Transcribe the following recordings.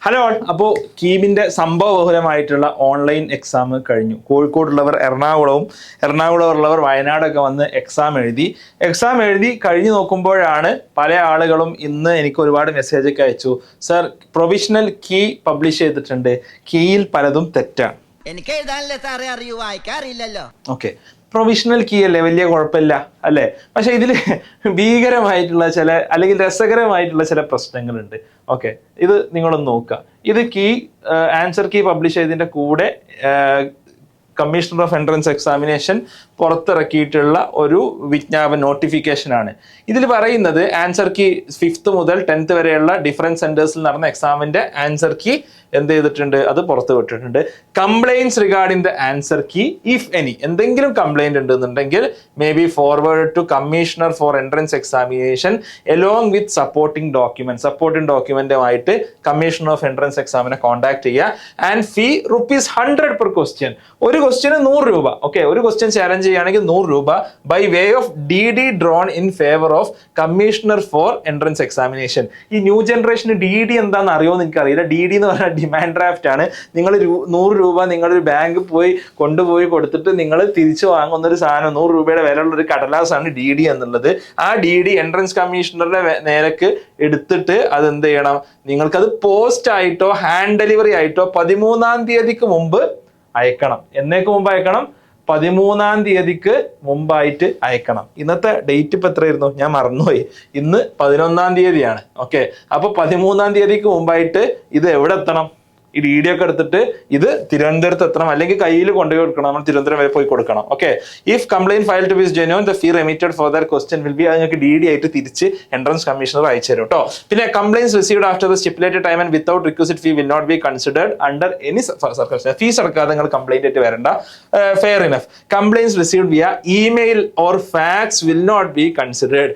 Hello all. അപ്പോൾ കീമിൻ്റെ സംഭവബഹുലമായിട്ടുള്ള online exam കഴിഞ്ഞു. കോഴിക്കോടുള്ളവർ എറണാകുളമുള്ളവർ വയനാടൊക്കെ വന്ന് എക്സാം എഴുതി കഴിഞ്ഞു നോക്കുമ്പോഴാണ് പല ആളുകളും ഇന്ന് എനിക്ക് ഒരുപാട് മെസ്സേജൊക്കെ അയച്ചു. സർ, പ്രൊവിഷണൽ കീ പബ്ലിഷ് ചെയ്തിട്ടുണ്ട്, കീയിൽ പലതും തെറ്റാണ്. എനിക്ക് എഴുതാനല്ലേ സാറേ അറിയൂ, വായിക്കാറില്ലല്ലോ. ഓക്കെ, പ്രൊവിഷണൽ കീ അല്ലേ, വലിയ കുഴപ്പമില്ല അല്ലേ? പക്ഷെ ഇതിൽ ഭീകരമായിട്ടുള്ള ചില അല്ലെങ്കിൽ രസകരമായിട്ടുള്ള ചില പ്രശ്നങ്ങളുണ്ട്. ഓക്കെ, ഇത് നിങ്ങളൊന്ന് നോക്കുക. ഇത് കീ ആൻസർ കീ പബ്ലിഷ് ചെയ്തതിൻ്റെ കൂടെ കമ്മീഷണർ ഓഫ് എൻട്രൻസ് എക്സാമിനേഷൻ പുറത്തിറക്കിയിട്ടുള്ള ഒരു നോട്ടിഫിക്കേഷൻ ആണ്. ഇതിൽ പറയുന്നത് ആൻസർ കീ 5th മുതൽ 10th വരെയുള്ള ഡിഫറൻറ്റ് സെന്റേഴ്സിൽ നടന്ന എക്സാമിന്റെ ആൻസർ കീ എന്ത് ചെയ്തിട്ടുണ്ട്, അത് പുറത്ത് വിട്ടിട്ടുണ്ട്. Complaints regarding the answer key if any, എന്തെങ്കിലും കംപ്ലൈന്റ് ഉണ്ടെന്നുണ്ടെങ്കിൽ may be forward to commissioner for entrance examination along with supporting ഡോക്യുമെന്റുമായിട്ട് കമ്മീഷണർ ഓഫ് എൻട്രൻസ് എക്സാമിനെ കോൺടാക്ട് ചെയ്യുക. And fee ₹100 per question. ഒരു ക്വസ്റ്റ്യന് 100 രൂപ. ഓക്കെ, ഒരു ക്വസ്റ്റ്യൻ ചാലഞ്ച് ചെയ്യുകയാണെങ്കിൽ 100 രൂപ by way of DD drawn in favour of commissioner for entrance examination. ഈ ന്യൂ ജനറേഷന് DD എന്താണെന്ന് അറിയുമെന്ന് എനിക്കറിയില്ല. DD എന്ന് പറഞ്ഞാൽ ഡിമാൻഡ് ഡ്രാഫ്റ്റ് ആണ്. നിങ്ങൾ 100 രൂപ നിങ്ങളൊരു ബാങ്ക് കൊണ്ടുപോയി കൊടുത്തിട്ട് നിങ്ങൾ തിരിച്ചു വാങ്ങുന്ന ഒരു സാധനം, 100 രൂപയുടെ വിലയുള്ള ഒരു കടലാസാണ് DD എന്നുള്ളത്. ആ DD എൻട്രൻസ് കമ്മീഷണറുടെ നേരക്ക് എടുത്തിട്ട് അത് എന്ത് ചെയ്യണം, നിങ്ങൾക്കത് പോസ്റ്റ് ആയിട്ടോ ഹാൻഡ് ഡെലിവറി ആയിട്ടോ 13-ാം തീയതിക്ക് മുമ്പ് അയക്കണം. എന്നേക്ക് മുമ്പ് അയക്കണം? 13-ാം തീയതിക്ക് മുമ്പായിട്ട് അയക്കണം. ഇന്നത്തെ ഡേറ്റ് ഇപ്പം എത്രയായിരുന്നു, ഞാൻ മറന്നുപോയി. ഇന്ന് 11-ാം തീയതിയാണ്. ഓക്കെ, അപ്പോൾ 13-ാം തീയതിക്ക് മുമ്പായിട്ട് ഇത് എവിടെ എത്തണം? ഈ DD ഒക്കെ എടുത്തിട്ട് ഇത് തിരുവനന്തപുരത്ത് എത്തണം, അല്ലെങ്കിൽ കയ്യിൽ കൊണ്ടുപോയി കൊടുക്കണം. നമ്മൾ തിരുവനന്തപുരം വരെ പോയി കൊടുക്കണം. Okay, if complaint file to be genuine the fee remitted for that question will be, അത് നിങ്ങൾക്ക് DD ആയിട്ട് തിരിച്ച് എൻട്രൻസ് കമ്മീഷണർ അയച്ചു തരും കേട്ടോ. പിന്നെ complaints received after the stipulated time and without requisite fee will not be considered under any circumstances. Fees അടക്കാതെ നിങ്ങൾ കംപ്ലൈന്റ് ആയിട്ട് വരണ്ട. Fair enough. Complaints received via email or fax will not be considered.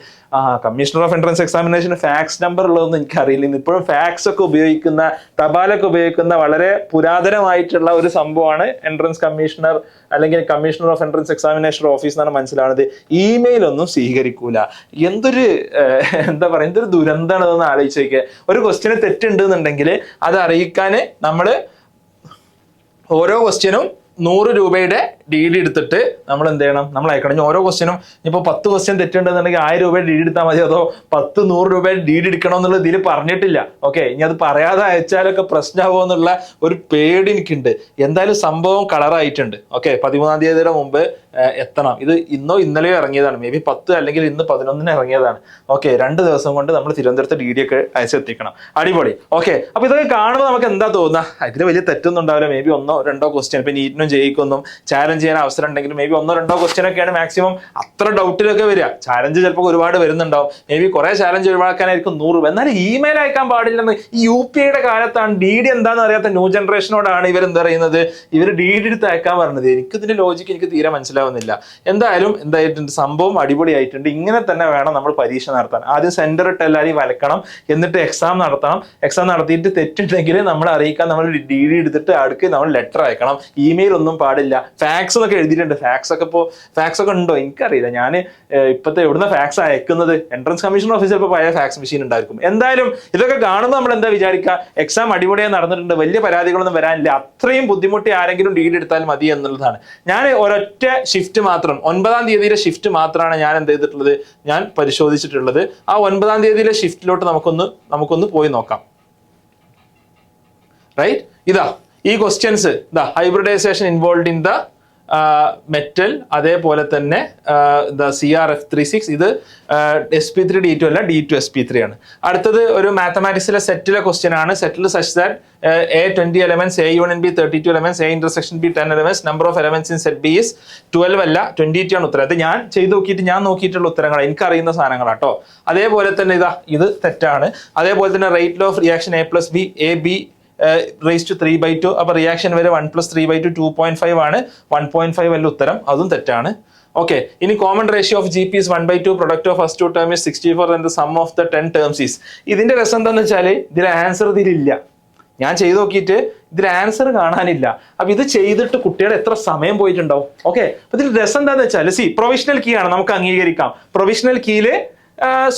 Commissioner of entrance എക്സാമിനേഷന് fax number ഉള്ളതൊന്നും എനിക്കറിയില്ല. ഇപ്പോഴും fax ഒക്കെ ഉപയോഗിക്കുന്ന, തപാലൊക്കെ ഉപയോഗിക്കുന്ന വളരെ പുരാതനമായിട്ടുള്ള ഒരു സംഭവമാണ് എൻട്രൻസ് കമ്മീഷണർ അല്ലെങ്കിൽ commissioner of entrance examination office എന്നാണ് മനസ്സിലാവുന്നത്. ഇമെയിൽ ഒന്നും സ്വീകരിക്കൂല. എന്തൊരു എന്താ പറയുക, എന്തൊരു ദുരന്തമാണ് ഇതൊന്ന് ആലോചിച്ച് നോക്കിയാൽ. ഒരു ക്വസ്റ്റ്യന് തെറ്റുണ്ടെന്നുണ്ടെങ്കിൽ അത് അറിയിക്കാൻ നമ്മൾ ഓരോ ക്വസ്റ്റ്യനും 100 രൂപയുടെ DD എടുത്തിട്ട് നമ്മൾ എന്ത് ചെയ്യണം, നമ്മൾ അയക്കണം. ഓരോ ക്വസ്റ്റ്യനും ഇപ്പോൾ 10 ക്വസ്റ്റ്യൻ തെറ്റുണ്ടെന്നുണ്ടെങ്കിൽ 1000 രൂപയുടെ DD എടുത്താൽ മതി, അതോ 100 രൂപയുടെ DD എടുക്കണം എന്നുള്ളത് ഇതിൽ പറഞ്ഞിട്ടില്ല. ഓക്കെ, ഇനി അത് പറയാതെ അയച്ചാലൊക്കെ പ്രശ്നമാകുമോ എന്നുള്ള ഒരു പേടി എനിക്കുണ്ട്. എന്തായാലും സംഭവം കളറായിട്ടുണ്ട്. ഓക്കെ, 13-ാം തീയതിയുടെ മുമ്പ് എത്തണം. ഇത് ഇന്നോ ഇന്നലെയോ ഇറങ്ങിയതാണ്. മേ ബി 10 അല്ലെങ്കിൽ ഇന്ന് 11-ന് ഇറങ്ങിയതാണ്. ഓക്കെ, 2 ദിവസം കൊണ്ട് നമ്മൾ തിരുവനന്തപുരത്ത് DD ഒക്കെ അയച്ചെത്തിക്കണം. അടിപൊളി. ഓക്കെ, അപ്പോൾ ഇതൊക്കെ കാണുമ്പോൾ നമുക്ക് എന്താ തോന്നുക? ഇതിൽ വലിയ തെറ്റൊന്നും ഉണ്ടാവില്ല. മേ ബി 1-2 ക്വസ്റ്റ്യൻ, ഇപ്പം നീറ്റിനും ജയിക്കൊന്നും ചാലഞ്ച് ചെയ്യാൻ അവസരം ഉണ്ടെങ്കിൽ മേ ബി 1-2 ക്വസ്റ്റ്യൻ ഒക്കെയാണ് മാക്സിമം അത്ര ഡൗട്ടിലൊക്കെ വരിക. ചാലഞ്ച് ചിലപ്പോൾ ഒരുപാട് വരുന്നുണ്ടാവും. മേ ബി കുറെ ചാലഞ്ച് ഒഴിവാക്കാനായിരിക്കും 100 രൂപ. എന്നാലും ഇമെയിൽ അയക്കാൻ പാടില്ലെന്ന് ഈ UPIയുടെ കാലത്താണ്. DD എന്താണെന്ന് അറിയാത്ത ന്യൂ ജനറേഷനോടാണ് ഇവരെന്താ പറയുന്നത്, ഇവർ DD എടുത്ത് അയക്കാൻ പറഞ്ഞത്. എനിക്കിതിന്റെ ലോജിക്ക് എനിക്ക് തീരെ മനസ്സിലാവുന്നില്ല. എന്തായിട്ടുണ്ട്, സംഭവം അടിപൊളിയായിട്ടുണ്ട്. ഇങ്ങനെ തന്നെ വേണം നമ്മൾ പരീക്ഷ നടത്താൻ. ആദ്യം സെന്റർ ഇട്ട് എല്ലാവരും വലക്കണം, എന്നിട്ട് എക്സാം നടത്തണം. എക്സാം നടത്തിയിട്ട് തെറ്റുണ്ടെങ്കിൽ നമ്മൾ അറിയിക്കാൻ നമ്മൾ DD എടുത്തിട്ട് അടുക്ക് നമ്മൾ ലെറ്റർ അയക്കണം. ഇമെയിൽ ഒന്നും പാടില്ല. ഫാക്സ് എന്നൊക്കെ എഴുതിയിട്ടുണ്ട്. ഫാക്സ് ഒക്കെ ഉണ്ടോ എനിക്കറിയില്ല. ഞാൻ ഇപ്പോഴത്തെ എവിടുന്ന ഫാക്സ് അയക്കുന്നത്? എൻട്രൻസ് കമ്മീഷൻ ഓഫീസിൽ ചിലപ്പോൾ പഴയ ഫാക്സ് മെഷീൻ ഉണ്ടായിരിക്കും. എന്തായാലും ഇതൊക്കെ കാണുമ്പോൾ നമ്മൾ എന്താ വിചാരിക്കുക, എക്സാം അടിപൊളിയായി നടന്നിട്ടുണ്ട്, വലിയ പരാതികളൊന്നും വരാനില്ല, അത്രയും ബുദ്ധിമുട്ടി ആരെങ്കിലും DD എടുത്താൽ മതി എന്നുള്ളതാണ്. ഞാൻ ഒരൊറ്റ ഷിഫ്റ്റ് മാത്രം, 9-ാം തീയതിയിലെ ഷിഫ്റ്റ് മാത്രമാണ് ഞാൻ എന്ത് ചെയ്തിട്ടുള്ളത്, ഞാൻ പരിശോധിച്ചിട്ടുള്ളത്. ആ 9-ാം തീയതിയിലെ ഷിഫ്റ്റിലോട്ട് നമുക്കൊന്ന് പോയി നോക്കാം. റൈറ്റ്, ഇതാ ഈ ക്വസ്റ്റ്യൻസ്, ഇതാ hybridisation involve in the metal, അതേപോലെ തന്നെ CRF36. ഇത് SP3 D2 അല്ല, D2 SP3 ആണ്. അടുത്തത് ഒരു മാത്തമാറ്റിക്സിലെ സെറ്റിലെ ക്വസ്റ്റ്യൻ ആണ്. സെറ്റിൽ such that A 20 elements, A union B 32 elements, A intersection B 10 elements, number of elements in set B is 12 അല്ല 22 ആണ് ഉത്തരം. അത് ഞാൻ നോക്കിയിട്ടുള്ള ഉത്തരങ്ങൾ, എനിക്കറിയുന്ന സാധനങ്ങളാട്ടോ. അതേപോലെ തന്നെ ഇത് തെറ്റാണ്. അതേപോലെ തന്നെ rate law of reaction A+B AB raised to 3/2. അപ്പോൾ റിയാക്ഷൻ വരെ 1 + 3/2 2.5 ആണ്. 1.5 അല്ല ഉത്തരം, അതും തെറ്റാണ്. ഓക്കെ, ഇനി common ratio of GP is 1/2, product of first 2 term is 64 and the sum of the 10 terms is. ഇതിന്റെ രസം എന്താണെന്ന് വെച്ചാൽ ഇതിൽ ആൻസർ ഇതിലില്ല. ഞാൻ ചെയ്ത് നോക്കിയിട്ട് ഇതിൽ ആൻസർ കാണാനില്ല. അപ്പൊ ഇത് ചെയ്തിട്ട് കുട്ടികളുടെ എത്ര സമയം പോയിട്ടുണ്ടാവും. ഓക്കെ, അപ്പൊ ഇതിൽ രസം എന്താണെന്ന് വെച്ചാൽ പ്രൊവിഷണൽ കീ ആണ്, നമുക്ക് അംഗീകരിക്കാം. പ്രൊവിഷണൽ കീയില്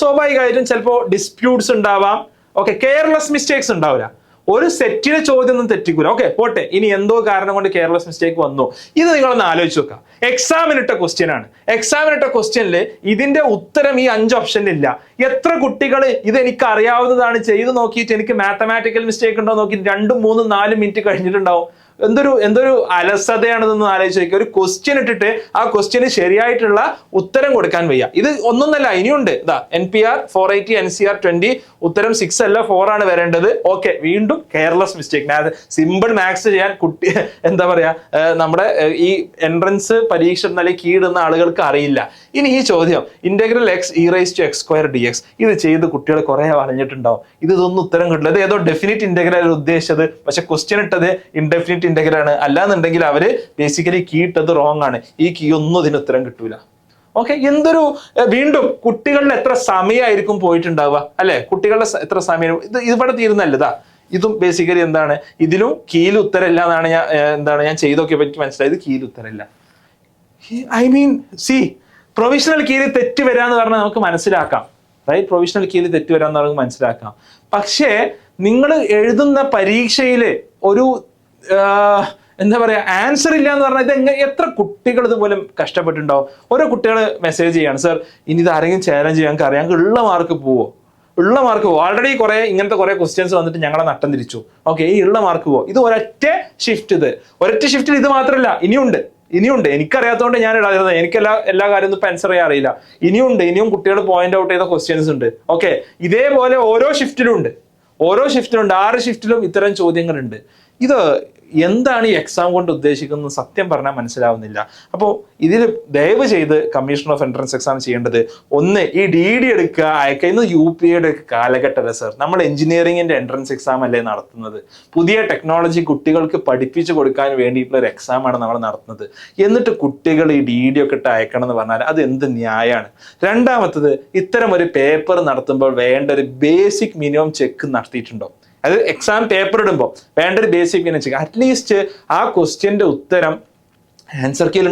സ്വാഭാവികമായിട്ടും ചിലപ്പോൾ ഡിസ്പ്യൂട്ട്സ് ഉണ്ടാവാം. ഓക്കെ, കെയർലെസ് മിസ്റ്റേക്സ് ഉണ്ടാവില്ല. ഒരു സെറ്റിലെ ചോദ്യം ഒന്നും തെറ്റിക്കൂല. ഓക്കെ പോട്ടെ, ഇനി എന്തോ കാരണം കൊണ്ട് കെയർലെസ് മിസ്റ്റേക്ക് വന്നു, ഇത് നിങ്ങളൊന്ന് ആലോചിച്ച് നോക്കാം. എക്സാമിനിട്ട ക്വസ്റ്റ്യൻ ആണ്. എക്സാമിനിട്ട ക്വസ്റ്റ്യനിൽ ഇതിന്റെ ഉത്തരം ഈ 5 ഓപ്ഷനിലില്ല. എത്ര കുട്ടികൾ ഇത് എനിക്ക് അറിയാവുന്നതാണ് ചെയ്തു നോക്കിയിട്ട് എനിക്ക് മാത്തമാറ്റിക്കൽ മിസ്റ്റേക്ക് ഉണ്ടോ നോക്കി 2, 3, 4 മിനിറ്റ് കഴിഞ്ഞിട്ടുണ്ടാവും. എന്തൊരു അലസതയാണെന്ന് ആലോചിച്ച് നോക്കുക. ഒരു ക്വസ്റ്റ്യൻ ഇട്ടിട്ട് ആ ക്വസ്റ്റ്യന് ശരിയായിട്ടുള്ള ഉത്തരം കൊടുക്കാൻ വയ്യ. ഇത് ഒന്നൊന്നല്ല, ഇനിയുണ്ട്. ഇതാ NPR 480 NCR 20 ഉത്തരം 6 അല്ല 4 ആണ് വരേണ്ടത്. ഓക്കെ, വീണ്ടും കെയർലെസ് മിസ്റ്റേക്ക്. സിമ്പിൾ മാത്സ് ചെയ്യാൻ കുട്ടി എന്താ പറയാ, നമ്മുടെ ഈ എൻട്രൻസ് പരീക്ഷ അല്ലെങ്കിൽ കീഴുന്ന ആളുകൾക്ക് അറിയില്ല. ഇനി ഈ ചോദ്യം ഇന്റഗ്രൽ x e⁻x² dx ഇത് ചെയ്ത് കുട്ടികൾ കുറെ വളഞ്ഞിട്ടുണ്ടാവും. ഇതൊന്നും ഉത്തരം കിട്ടില്ല. ഇത് ഏതോ ഡെഫിനിറ്റ് ഇന്റഗ്രൽ ഉദ്ദേശിച്ചത്, പക്ഷെ ക്വസ്റ്റ്യൻ ഇട്ടത് ഇൻഡെഫിനിറ്റ് ഇന്റഗ്രൽ ആണ്. അല്ലാന്നുണ്ടെങ്കിൽ അവര് ബേസിക്കലി കീ ഇട്ടത് റോങ് ആണ്. ഈ കീ ഒന്നും ഇതിന് ഉത്തരം കിട്ടൂല. ഓക്കെ, വീണ്ടും കുട്ടികളുടെ എത്ര സമയമായിരിക്കും പോയിട്ടുണ്ടാവുക അല്ലെ? കുട്ടികളുടെ എത്ര സമയം ഇത് ഇവിടെ തീരുന്നല്ലതാ. ഇതും ബേസിക്കലി എന്താണ്, ഇതിലും കീയിൽ ഉത്തരമില്ല എന്നാണ് ഞാൻ ചെയ്തൊക്കെ പറ്റി മനസ്സിലായത്. കീയിൽ ഉത്തരമില്ല. പ്രൊവിഷണൽ കീയിൽ തെറ്റ് വരാന്ന് പറഞ്ഞാൽ നമുക്ക് മനസ്സിലാക്കാം, റൈറ്റ്? പ്രൊവിഷണൽ കീയിൽ തെറ്റ് വരാന്ന് നമുക്ക് മനസ്സിലാക്കാം. പക്ഷേ നിങ്ങൾ എഴുതുന്ന പരീക്ഷയില് ഒരു എന്താ പറയാ ആൻസർ ഇല്ല എന്ന് പറഞ്ഞാൽ ഇത് എത്ര കുട്ടികൾ ഇതുപോലെ കഷ്ടപ്പെട്ടുണ്ടാവും. ഓരോ കുട്ടികൾ മെസ്സേജ് ചെയ്യാണ്, സർ ഇനി ഇത് ആരെങ്കിലും ചാലഞ്ച് ചെയ്യാൻ അറിയാം, ഞങ്ങൾക്ക് ഉള്ള മാർക്ക് പോവോ? ഉള്ള മാർക്ക് പോവും. ഓൾറെഡി ഇങ്ങനത്തെ കുറെ ക്വസ്റ്റ്യൻസ് വന്നിട്ട് ഞങ്ങളെ നട്ടം തിരിച്ചു. ഓക്കെ, ഈ ഉള്ള മാർക്ക് പോവും. ഇത് ഒരൊറ്റ ഷിഫ്റ്റിൽ ഇത് മാത്രമല്ല, ഇനിയുണ്ട്. എനിക്കറിയാത്തതുകൊണ്ട് ഞാൻ ഇടാതിരുന്നത്. എനിക്ക് എല്ലാ കാര്യമൊന്നും ഇപ്പൊ ആൻസർ ചെയ്യാൻ അറിയില്ല. ഇനിയും കുട്ടികൾ പോയിന്റ് ഔട്ട് ചെയ്ത ക്വസ്റ്റ്യൻസ് ഉണ്ട്. ഓക്കെ, ഇതേപോലെ ഓരോ ഷിഫ്റ്റിലും ഉണ്ട്. 6 ഷിഫ്റ്റിലും ഇത്തരം ചോദ്യങ്ങളുണ്ട്. ഇത് എന്താണ് ഈ എക്സാം കൊണ്ട് ഉദ്ദേശിക്കുന്നത് സത്യം പറഞ്ഞാൽ മനസ്സിലാവുന്നില്ല. അപ്പോൾ ഇതിൽ ദയവ് ചെയ്ത് കമ്മീഷൻ ഓഫ് എൻട്രൻസ് എക്സാം ചെയ്യേണ്ടത്, ഒന്ന് ഈ DD എടുക്കുക, അയക്കുന്ന UPയുടെ കാലഘട്ടമല്ല സർ. നമ്മൾ എഞ്ചിനീയറിംഗിന്റെ എൻട്രൻസ് എക്സാം അല്ലേ നടത്തുന്നത്. പുതിയ ടെക്നോളജി കുട്ടികൾക്ക് പഠിപ്പിച്ചു കൊടുക്കാൻ വേണ്ടിയിട്ടുള്ള ഒരു എക്സാമാണ് നമ്മൾ നടത്തുന്നത്. എന്നിട്ട് കുട്ടികൾ ഈ DD ഒക്കെ ഇട്ട് അയക്കണം എന്ന് പറഞ്ഞാൽ അത് എന്ത് ന്യായമാണ്? രണ്ടാമത്തത്, ഇത്തരം ഒരു പേപ്പർ നടത്തുമ്പോൾ വേണ്ട ഒരു ബേസിക് മിനിമം ചെക്ക് നടത്തിയിട്ടുണ്ടോ? അത് എക്സാം പേപ്പർ ഇടുമ്പോൾ വേണ്ട ഒരു ബേസിക് മിനിമം ചെക്ക്. അറ്റ്ലീസ്റ്റ് ആ ക്വസ്റ്റ്യന്റെ ഉത്തരം ആൻസർ കീയിൽ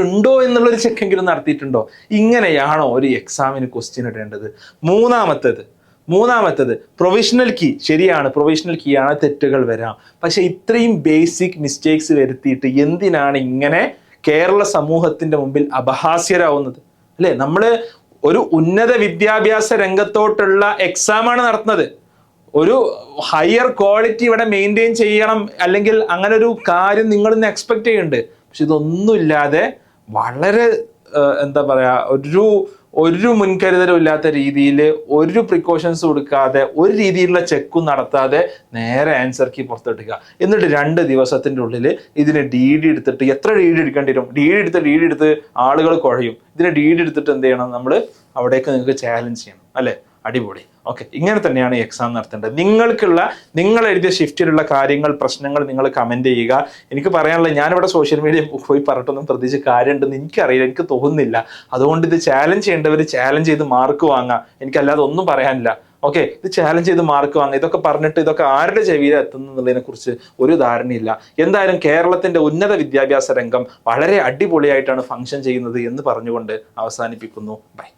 ഉണ്ടോ എന്നുള്ളൊരു ചെക്കെങ്കിലും നടത്തിയിട്ടുണ്ടോ? ഇങ്ങനെയാണോ ഒരു എക്സാമിന് ക്വസ്റ്റ്യൻ ഇടേണ്ടത്? മൂന്നാമത്തത് പ്രൊവിഷണൽ കീ. ശരിയാണ്, പ്രൊവിഷണൽ കീ ആണ്, തെറ്റുകൾ വരാം. പക്ഷെ ഇത്രയും ബേസിക് മിസ്റ്റേക്സ് വരുത്തിയിട്ട് എന്തിനാണ് ഇങ്ങനെ കേരള സമൂഹത്തിന്റെ മുമ്പിൽ അപഹാസ്യരാവുന്നത്? അല്ലെ, നമ്മള് ഒരു ഉന്നത വിദ്യാഭ്യാസ രംഗത്തോട്ടുള്ള എക്സാമാണ് നടത്തുന്നത്. ഒരു ഹയർ ക്വാളിറ്റി ഇവിടെ മെയിൻറ്റെയിൻ ചെയ്യണം, അല്ലെങ്കിൽ അങ്ങനെ ഒരു കാര്യം നിങ്ങൾ ഇന്ന് എക്സ്പെക്ട് ചെയ്യുന്നുണ്ട്. പക്ഷെ ഇതൊന്നുമില്ലാതെ വളരെ എന്താ പറയാ, ഒരു മുൻകരുതലും ഇല്ലാത്ത രീതിയിൽ, ഒരു പ്രിക്കോഷൻസ് കൊടുക്കാതെ, ഒരു രീതിയിലുള്ള ചെക്കും നടത്താതെ നേരെ ആൻസർ കീ പുറത്തെടുക്കുക. എന്നിട്ട് 2 ദിവസത്തിന്റെ ഉള്ളിൽ ഇതിന് DD എടുത്തിട്ട്, എത്ര DD എടുക്കേണ്ടി വരും? DD എടുത്ത് ആളുകൾ കുഴയും. ഇതിന് DD എടുത്തിട്ട് എന്ത് ചെയ്യണം? നമ്മൾ അവിടേക്ക് നിങ്ങൾക്ക് ചാലഞ്ച് ചെയ്യണം, അല്ലെ? അടിപൊളി. ഓക്കെ, ഇങ്ങനെ തന്നെയാണ് ഈ എക്സാം നടത്തേണ്ടത്. നിങ്ങൾ എഴുതിയ ഷിഫ്റ്റിലുള്ള കാര്യങ്ങൾ, പ്രശ്നങ്ങൾ നിങ്ങൾ കമന്റ് ചെയ്യുക. എനിക്ക് പറയാനുള്ളത്, ഞാനിവിടെ സോഷ്യൽ മീഡിയ പോയി പറഞ്ഞിട്ടൊന്നും പ്രത്യേകിച്ച് കാര്യമുണ്ടെന്ന് എനിക്കറിയില്ല, എനിക്ക് തോന്നുന്നില്ല. അതുകൊണ്ട് ഇത് ചാലഞ്ച് ചെയ്യേണ്ടവർ ചാലഞ്ച് ചെയ്ത് മാർക്ക് വാങ്ങാം. എനിക്കല്ലാതെ ഒന്നും പറയാനില്ല. ഓക്കെ, ഇത് ചാലഞ്ച് ചെയ്ത് മാർക്ക് വാങ്ങുക. ഇതൊക്കെ പറഞ്ഞിട്ട് ഇതൊക്കെ ആരുടെ ചെവിയിൽ എത്തുന്നതിനെ കുറിച്ച് ഒരു ധാരണയില്ല. എന്തായാലും കേരളത്തിന്റെ ഉന്നത വിദ്യാഭ്യാസ രംഗം വളരെ അടിപൊളിയായിട്ടാണ് ഫംഗ്ഷൻ ചെയ്യുന്നത് എന്ന് പറഞ്ഞുകൊണ്ട് അവസാനിപ്പിക്കുന്നു. ബൈ.